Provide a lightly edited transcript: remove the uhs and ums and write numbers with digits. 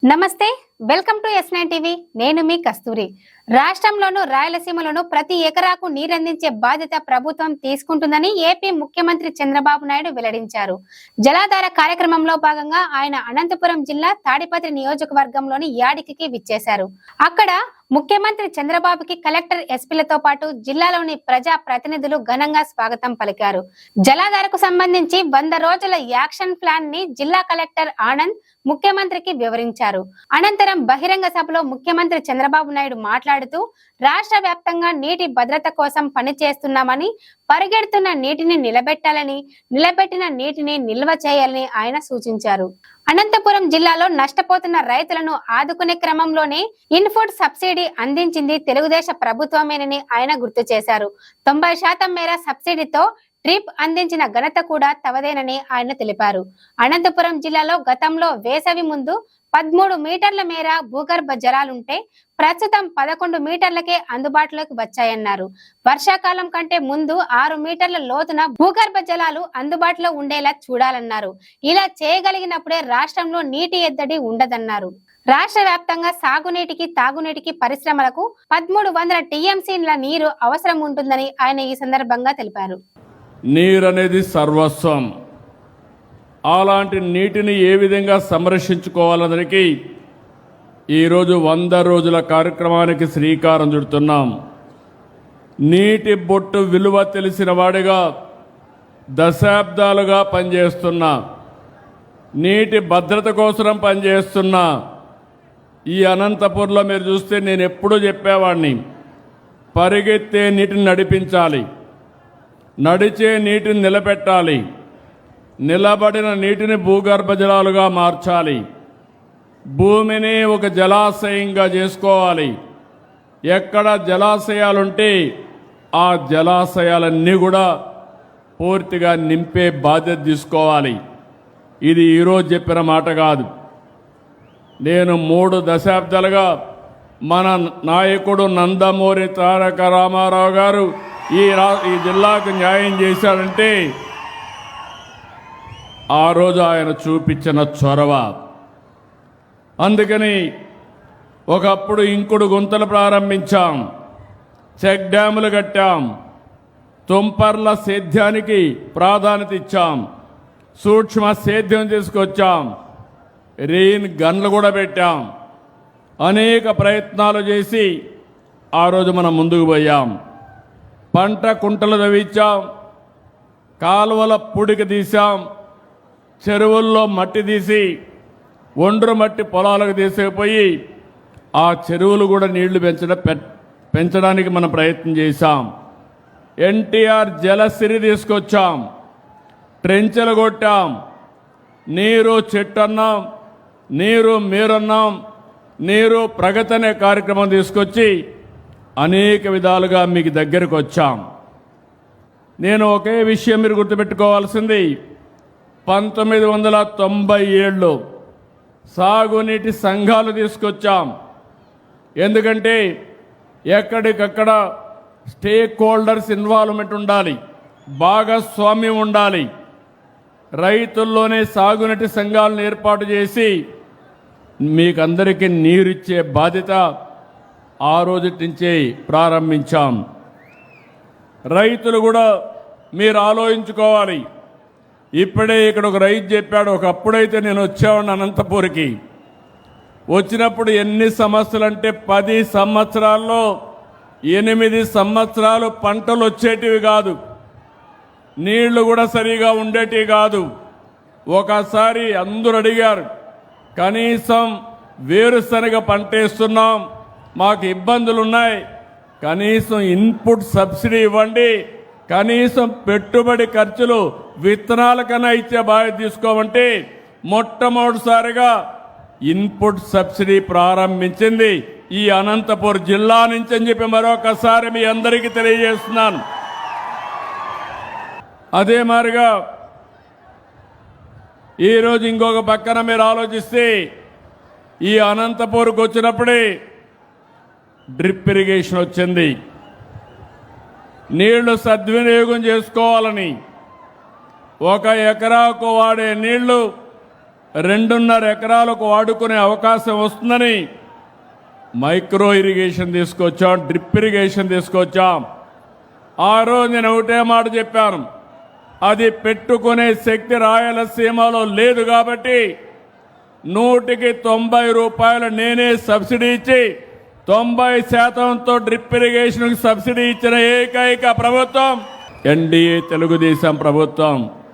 నమస్తే, welcome to S9 TV. నేను మీ కస్తూరి. రాష్ట్రంలోను రాయలసీమలోను ప్రతి ఎకరాకు నీరందించే బాధ్యత ప్రభుత్వం తీసుకుంటుందని ఏపీ ముఖ్యమంత్రి చంద్రబాబు నాయుడు వెల్లడించారు. జలాధార కార్యక్రమంలో భాగంగా ఆయన అనంతపురం జిల్లా తాడిపత్రి నియోజకవర్గంలోని యాడికి విచ్చేశారు. అక్కడ ముఖ్యమంత్రి చంద్రబాబుకి కలెక్టర్, ఎస్పీలతో పాటు జిల్లాలోని ప్రజా ప్రతినిధులు ఘనంగా స్వాగతం పలికారు. జలాధారకు సంబంధించి 100 రోజుల యాక్షన్ ప్లాన్ ని జిల్లా కలెక్టర్ ఆనంద్ ముఖ్యమంత్రికి వివరించారు. అనంతరం బహిరంగ సభలో ముఖ్యమంత్రి చంద్రబాబు నాయుడు మాట్లాడుతూ రాష్ట్ర వ్యాప్తంగా నీటి భద్రత కోసం పనిచేస్తున్నామని, పరిగెడుతున్న నీటిని నిలబెట్టాలని, నిలబెట్టిన నీటిని నిల్వ చేయాలని ఆయన సూచించారు. అనంతపురం జిల్లాలో నష్టపోతున్న రైతులను ఆదుకునే క్రమంలోనే ఇన్పుట్ సబ్సిడీ అందించింది తెలుగుదేశ ప్రభుత్వమేనని ఆయన గుర్తు చేశారు. 90% మేర సబ్సిడీతో డ్రిప్ అందించిన ఘనత కూడా తవదేనని ఆయన తెలిపారు. అనంతపురం జిల్లాలో గతంలో వేసవి ముందు 13 మీటర్ల మేర భూగర్భ జలాలుంటే ప్రస్తుతం 11 మీటర్లకే అందుబాటులోకి వచ్చాయన్నారు. వర్షాకాలం కంటే ముందు 6 మీటర్ల లోతున భూగర్భ జలాలు అందుబాటులో ఉండేలా చూడాలన్నారు. ఇలా చేయగలిగినప్పుడే రాష్ట్రంలో నీటి ఎద్దడి ఉండదన్నారు. రాష్ట్ర వ్యాప్తంగా సాగునీటికి, తాగునీటికి, పరిశ్రమలకు 1300 టీఎంసీల నీరు అవసరం ఉంటుందని ఆయన ఈ సందర్భంగా తెలిపారు. నీరు అనేది సర్వస్వం. అలాంటి నీటిని ఏ విధంగా సంరక్షించుకోవాలనడానికి ఈరోజు 100 రోజుల కార్యక్రమానికి శ్రీకారం చుడుతున్నాం. నీటి బొట్టు విలువ తెలిసిన వాడిగా దశాబ్దాలుగా పనిచేస్తున్నా, నీటి భద్రత కోసం పనిచేస్తున్నా ఈ అనంతపూర్లో మీరు చూస్తే నేను ఎప్పుడూ చెప్పేవాడిని, పరిగెత్తే నీటిని నడిపించాలి, నడిచే నీటిని నిలబెట్టాలి, నిలబడిన నీటిని భూగర్భ జలాలుగా మార్చాలి, భూమిని ఒక జలాశయంగా చేసుకోవాలి. ఎక్కడ జలాశయాలుంటే ఆ జలాశయాలన్నీ కూడా పూర్తిగా నింపే బాధ్యత తీసుకోవాలి. ఇది ఈరోజు చెప్పిన మాట కాదు. నేను 3 దశాబ్దాలుగా మన నాయకుడు నందమూరి తారక రామారావు గారు ఈ జిల్లాకు న్యాయం చేశాడంటే ఆ రోజు ఆయన చూపించిన చొరవ. అందుకని ఒకప్పుడు ఇంకుడు గుంతలు ప్రారంభించాం, చెక్ డ్యాములు కట్టాం, తుంపర్ల సేద్యానికి ప్రాధాన్యత ఇచ్చాం, సూక్ష్మ సేద్యం తీసుకొచ్చాం, రెయిన్ గన్లు కూడా పెట్టాం. అనేక ప్రయత్నాలు చేసి ఆ రోజు మనం ముందుకు పోయాం. పంట కుంటలు తవ్వించాం, కాలువల పుడికి తీసాం, చెరువుల్లో మట్టి తీసి ఒండ్రు మట్టి పొలాలకు తీసుకుపోయి ఆ చెరువులు కూడా నీళ్లు పెంచడానికి మనం ప్రయత్నం చేశాం. ఎన్టీఆర్ జలసిరి తీసుకొచ్చాం, ట్రెంచెలు కొట్టాం, నీరు చెట్టు అన్నాం, నీరు మీరన్నాం, నీరు ప్రగతి అనే కార్యక్రమం తీసుకొచ్చి అనేక విధాలుగా మీకు దగ్గరకు వచ్చాం. నేను ఒకే విషయం మీరు గుర్తుపెట్టుకోవాల్సింది, 1997లో సాగునీటి సంఘాలు తీసుకొచ్చాం. ఎందుకంటే ఎక్కడికక్కడ స్టేక్ హోల్డర్స్ ఇన్వాల్వ్మెంట్ ఉండాలి, భాగస్వామ్యం ఉండాలి. రైతుల్లోనే సాగునీటి సంఘాలను ఏర్పాటు చేసి మీకందరికీ నీరిచ్చే బాధ్యత ఆ రోజు నుంచే ప్రారంభించాం. రైతులు కూడా మీరు ఆలోచించుకోవాలి. ఇప్పుడే ఇక్కడ ఒక రైతు చెప్పాడు, ఒకప్పుడైతే నేను వచ్చేవాడిని అనంతపూర్కి. వచ్చినప్పుడు ఎన్ని సమస్యలు అంటే 10 సంవత్సరాల్లో 8 సంవత్సరాలు పంటలు వచ్చేటివి కాదు, నీళ్లు కూడా సరిగా ఉండేటివి కాదు. ఒకసారి అందరూ అడిగారు, కనీసం వేరుశనగ పంట వేస్తున్నాం, మాకు ఇబ్బందులు ఉన్నాయి, కనీసం ఇన్పుట్ సబ్సిడీ ఇవ్వండి, కనీసం పెట్టుబడి ఖర్చులు విత్తనాల కన్నా ఇచ్చే బాధ్యత తీసుకోమంటే మొట్టమొదటిసారిగా ఇన్పుట్ సబ్సిడీ ప్రారంభించింది ఈ అనంతపూర్ జిల్లా నుంచి అని చెప్పి మరొకసారి మీ అందరికీ తెలియజేస్తున్నాను. అదే మాదిరిగా ఈరోజు ఇంకొక పక్కన మీరు ఆలోచిస్తే ఈ అనంతపూర్కి వచ్చినప్పుడే డ్రిప్ ఇరిగేషన్ వచ్చింది. నీళ్లు సద్వినియోగం చేసుకోవాలని 1 ఎకరాకు వాడే నీళ్లు 2.5 ఎకరాలకు వాడుకునే అవకాశం వస్తుందని మైక్రో ఇరిగేషన్ తీసుకొచ్చాం, డ్రిప్ ఇరిగేషన్ తీసుకొచ్చాం. ఆ రోజు నేను ఒకటే మాట చెప్పాను, అది పెట్టుకునే శక్తి రాయలసీమలో లేదు కాబట్టి 190 రూపాయలు నేనే సబ్సిడీ ఇచ్చి 90%తో డ్రిప్ ఇరిగేషన్కి సబ్సిడీ ఇచ్చిన ఏకైక ప్రభుత్వం ఎన్డీఏ తెలుగుదేశం ప్రభుత్వం.